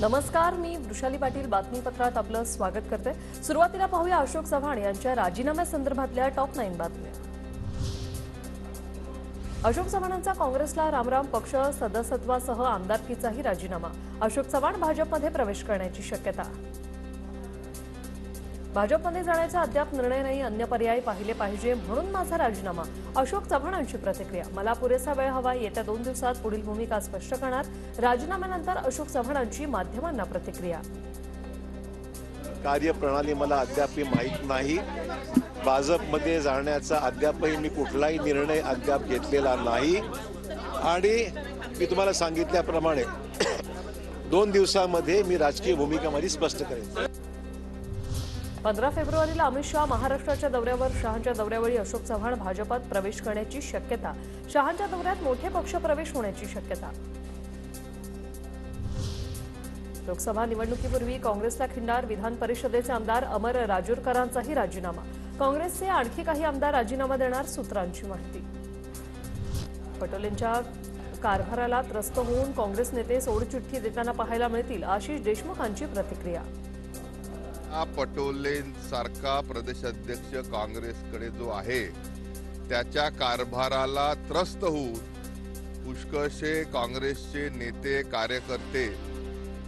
नमस्कार, मी वृषाली पाटील बातमीपत्रात आपलं स्वागत करते। सुरुवातीला पाहूया अशोक चव्हाण यांच्या राजीनाम्यासंदर्भातल्या टॉप 9 बातम्या। अशोक चव्हाणांचा काँग्रेसला रामराम, पक्ष सदस्यत्वासह आमदारकीचाही राजीनामा। अशोक चव्हाण भाजपमध्ये प्रवेश करण्याची शक्यता। भाजपमध्ये जाण्याचा अद्याप निर्णय नाही, अन्य पर्याय पाहिले पाहिजे म्हणून माझा राजीनामा। अशोक चव्हाणांची प्रतिक्रिया। मला पुरेसा वेळ हवा, येत्या 2 दिवसात पुढील भूमिका स्पष्ट करणार। राजीनाम्यानंतर अशोक चव्हाणांची माध्यमांना प्रतिक्रिया। कार्यप्रणाली मला अद्याप माहित नाही। भाजपमध्ये जाण्याचा अद्यापही मी कुठलाही निर्णय अद्याप घेतलेला नाही आणि मी तुम्हाला सांगितल्याप्रमाणे 2 दिवसांमध्ये मी राजकीय भूमिका माझी स्पष्ट करेन। 15 फेब्रुवारीला अमित शहा महाराष्ट्राच्या दौऱ्यावर। शहांच्या दौऱ्यावेळी अशोक चव्हाण भाजपात प्रवेश करण्याची शक्यता। शहांच्या दौऱ्यात मोठे पक्ष प्रवेश होण्याची शक्यता। लोकसभा निवडणुकीपूर्वी काँग्रेसला खिंडार। विधान परिषदेचे आमदार अमर राजूरकरांचाही राजीनामा। काँग्रेसचे आणखी काही आमदार राजीनामा देणार, सूत्रांची माहिती। पटोलेंच्या कारभाराला त्रस्त होऊन काँग्रेस नेते सोडचिठ्ठी देताना पाहायला मिळतील, आशिष देशमुखांची प्रतिक्रिया। पटोलेंसारखा प्रदेशाध्यक्ष काँग्रेसकडे जो आहे त्याच्या कारभाराला त्रस्त होऊन पुष्कळशे काँग्रेसचे नेते कार्यकर्ते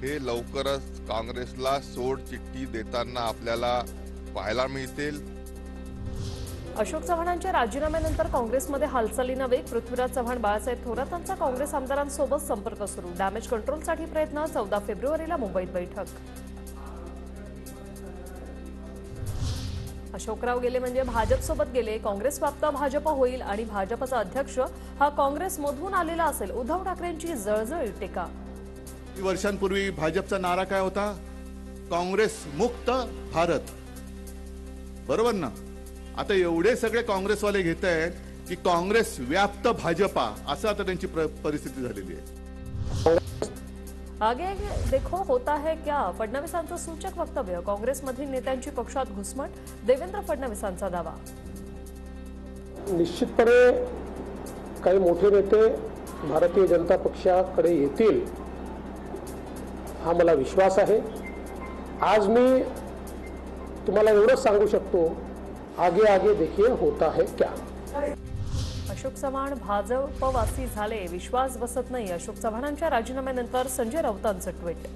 हे लवकरच काँग्रेसला सोडचिठ्ठी देताना आपल्याला पाहायला मिळतील। अशोक चव्हाणांच्या राजीनाम्यानंतर काँग्रेसमध्ये हालचालींना वेग। पृथ्वीराज चव्हाण, बाळासाहेब थोरातांचा काँग्रेस आमदारांसोबत संपर्क सुरू। डॅमेज कंट्रोलसाठी प्रयत्न। 14 फेब्रुवारीला मुंबईत बैठक। अशोकराव गेले म्हणजे भाजपसोबत गेले। काँग्रेस व्याप्त भाजप होईल आणि भाजपचा अध्यक्ष हा काँग्रेसमधून आलेला असेल, उद्धव ठाकरेंची जळजळीत टीका। वर्षांपूर्वी भाजपचा नारा काय होता? काँग्रेस मुक्त भारत, बरोबर ना? आता एवढे सगळे काँग्रेसवाले घेत आहेत की काँग्रेस व्याप्त भाजपा, असं आता त्यांची परिस्थिती झालेली आहे। आगे देखो होता है क्या, फडणवीसांचं सूचक वक्तव्य। काँग्रेसमधील नेत्यांची पक्षात घुसमट, देवेंद्र फडणवीसांचा दावा। निश्चितपणे काही मोठे नेते भारतीय जनता पक्षाकडे येतील हा मला विश्वास आहे। आज मी तुम्हाला एवढंच सांगू शकतो, आगे आगे देखिए होता है क्या। अशोक चव्हाण भाजपवासी झाले, विश्वास बसत नाही। अशोक चव्हाणांच्या राजीनाम्यानंतर संजय राऊतांचं ट्विट।